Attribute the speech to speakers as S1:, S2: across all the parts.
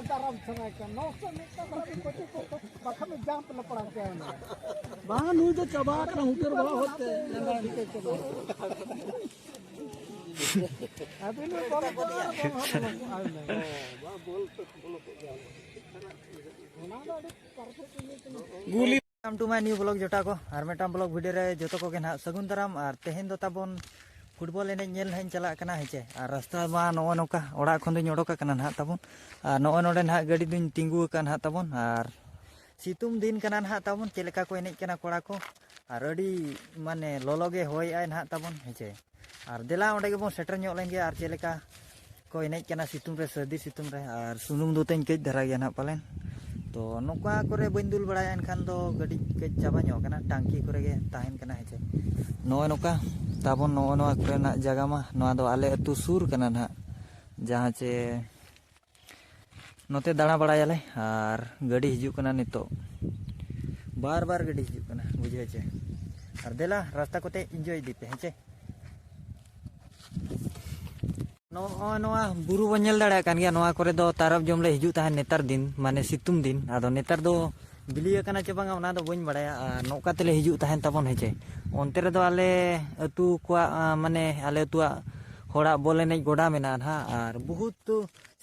S1: daram serai kan nosa neta bagi poti poti bahkan jam pelepar kaya na
S2: bahan nu to coba kan huker bala hote
S1: nanda dike coba tapi nu bola bola
S3: गुली welcome to my new vlog jota ko ar metam vlog video re joto ko gen ha sagun daram ar tehen do tabon football एने nail हाइन चला कना हेचे और रास्ता मा no नोका ओड़ा खन दुñ ओडोका कना ना ताबोन और नो नोडे ना गाड़ी दुñ तिंगु कन हा ताबोन और सितुम दिन कना ना ताबोन चेलेका को एने कना कोड़ा को और अडी माने लोलोगे होय आय ना ताबोन हेचे और देला ओडे गेबो सेटर ᱧᱚᱜ लेंगे और चेलेका को एने कना सितुम रे सर्दी सितुम रे और सुनुम दो तेन केज धरा गया ना पालेन तो नोका करे बंदुल बड़ाया एनखान दो गाड़ी केज चाबा ᱧᱚᱜ कना टांकी करे गे ताहेन कना हेचे नो नोका ताबन नो नो करेना जगह मा नोआ दो आले अतु सुर कना ना जहां चे नोते दाणा बड़ायाले और गाड़ी हिजू कना नितो बार बार गाड़ी हिजू कना बुझे चे और देला रास्ता कोते एंजॉय दीपे हेचे नो नोआ बुरु बनेल दाड़ा कान गया नोआ करे दो तारब जम ले हिजू ताहे नेतार दिन माने सितुम दिन आदो नेतार दो बिलिया कना चे बांगा ओना दो बइन बड़ाया नोका तेले हिजू ताहेन ताबन हेचे ओनते रे दो आले अतु कोआ माने आले अतुआ होड़ा बॉल एनेज गोडा मेना हा और बहुत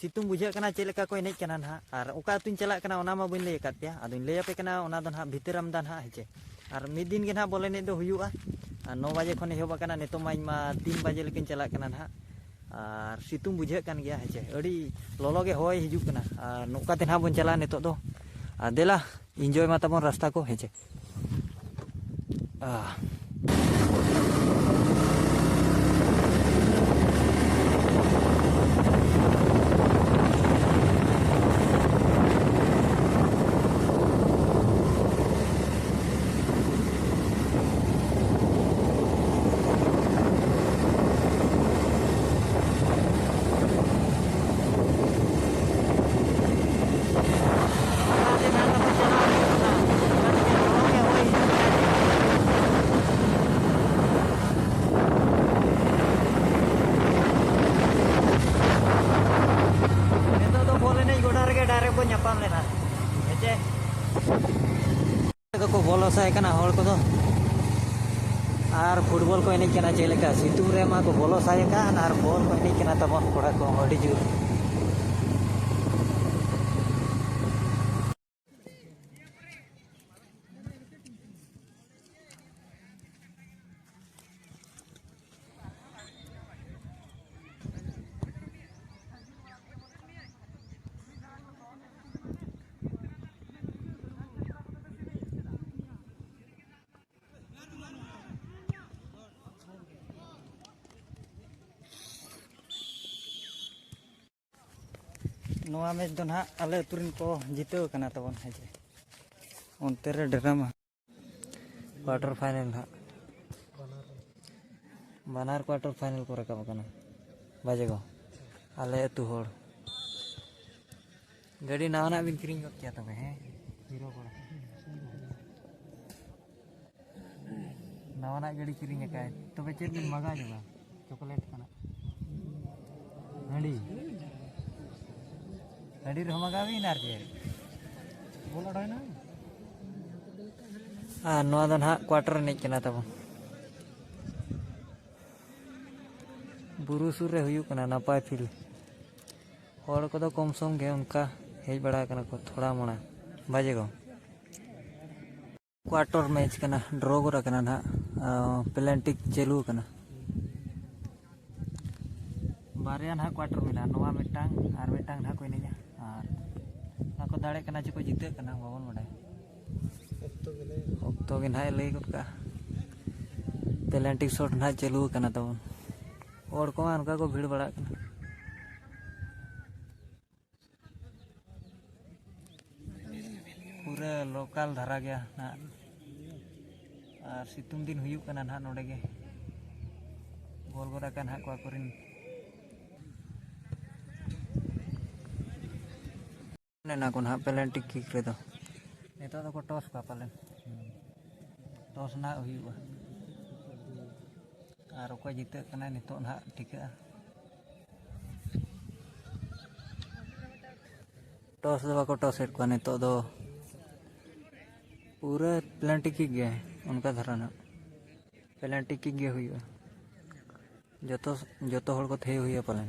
S3: सितुम बुझे कना चेलेका को एनेज कना हा और ओका तुन चला कना ओना मा बइन ले कात पे आदुन ले पे कना ओना दो हा भितरम दान हा हेचे और मिद दिन गेना बॉल एनेज दो हुयुआ 9 बजे खन एहब कना नेतो माइन मा 3 बजे लेकिन चला कना हा और सितुम बुझे कान गया हेचे अड़ी लोलोगे होय हिजू कना और नोका तेन हा बन चला नेतो दो देला एंजॉय मा ताबन रास्ता को हेचे डायरेक्ट बन नापाम लेना हेचे को बोलो साय कना हर को दो और फुटबॉल को एने कना चेलेका सितुम रे मा को बोलो साय का और बॉल को एने कना तबन कोड़ा को अडी जुर नोआ मैच दो ना आले तुरिन को जीतो कना तबन हेजे ओनते रे ड्रामा क्वार्टर फाइनल हा बानार क्वार्टर फाइनल को रकाब कना बाजे गो आले अतु होड़ गाड़ी नावना बिन किरिंग को क्या तबे हैं हीरो को नावना गाड़ी किरिंग का तबे चेक बिन मगा जगा चॉकलेट कना हड़ी गाड़ी रमगावी नार के बोल अड़ाय ना नोआ दो ना क्वार्टर नेज कना तब बुरु सुर रे हुयु कना नापाय फील होड़ को दो कम सम गे उनका हेज बड़ा कना को थोड़ा मोड़ा बाजे गो क्वार्टर मैच कना ड्रॉ गोरा कना ना पेलेंटिक चलू कना बारिया ना क्वार्टर मिला नोआ मिटांग आर मिटांग ना कोई नहीं और को दाड़े कना चको जीते कना बाबन बड़ाय ओक्तो गे ना लई का पेलेंटिक शॉट ना चलू कना तबन और को अनका को भीड़ बड़ा कना पूरा लोकल धरा गया ना और सितुम दिन हुयु कना ना नोडे गे गोल गोरा कन हा को करिन ना को ना पेलेंटिक किक रे दो नेतो दो को टॉस का पालन टॉस ना हुयुआ और को जीते कना नेतो ना ठिका टॉस दो बाको टॉस हेड को नितो दो पूरा पेनाल्टी किक गया उनका धरा ना पेनाल्टी किक गया हुई जो हड़ को थे हुई पालन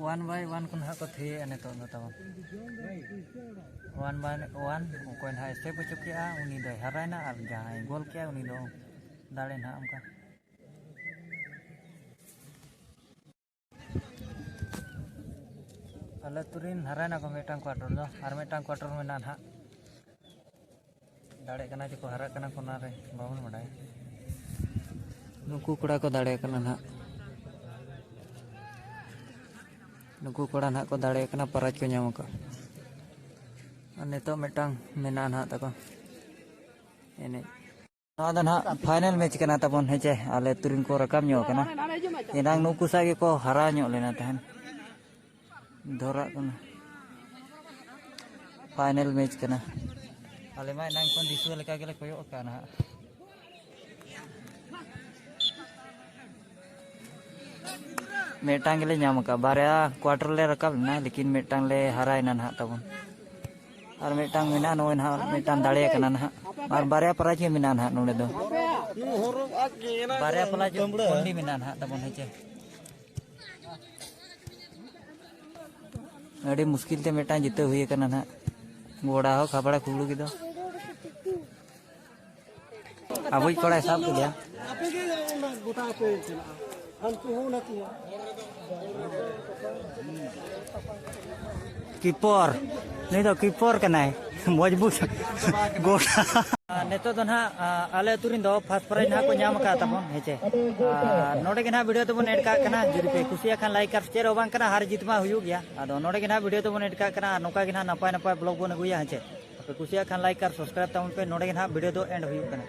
S3: 1-1 को ना को थे नितो दो तब 1-1 कोई ना स्टेप चुकिया उनी दो हरायना और जहां गोल किया उनी दो दाड़े ना उनका अले तुरिन हरायना को मेटांग क्वार्टर दो और मेटांग क्वार्टर में ना ना दाड़े कना जो को हरा कना कोना रे बाबन बडाय नुकु कोड़ा को दाड़े कना ना नुकु कोड़ा ना को दाड़े कना पराज को ᱧᱟᱢ का नितो मेटांग मेना ना तको एने नवा द ना फाइनल मैच कना तबन हेचे आले तुरिन को रकम ᱧᱚ कना एनांग नुकु सागे को हरा ᱧᱚ लेना तहन धोरा कना फाइनल मैच कना आले मा नांग कोन दिसु लेका गेले कोयो काना मेटांग ले ᱧᱟᱢ का बारया क्वार्टर ले रकम ना लेकिन मेटांग ले हराय ना ना तबन और मेटांग मिना नोय ना मेटांग दाड़े कना ना और बारया प्राइज मिना ना नोडे दो बारया प्राइज ओनली मिना ना तबन हेचे अड़ी मुश्किल ते मेटांग जिते हुई कना ना गोड़ा हो खबड़ा खुबड़ू की दो अबुई कोड़ा हिसाब के लिया
S2: आपे के गोटा पे हम तो हो ना किया
S3: कीपर नहीं तो कीपर कना मजबूत गोड़ा नेतो तो ना आले तुरिन दो फर्स्ट प्राइज ना को ᱧᱟᱢ का तबन हेचे नोडे के ना वीडियो तो बन एड का कना जुरी पे खुशिया खान लाइक कर शेयर होबां कना हर जीत मा हुयु गया आदो नोडे के ना वीडियो तो बन एड का कना नोका के ना नपाय नपाय ब्लॉग बन गुया हेचे पे खुशिया खान लाइक कर सब्सक्राइब ताउन पे नोडे के ना वीडियो तो एंड हुयु कना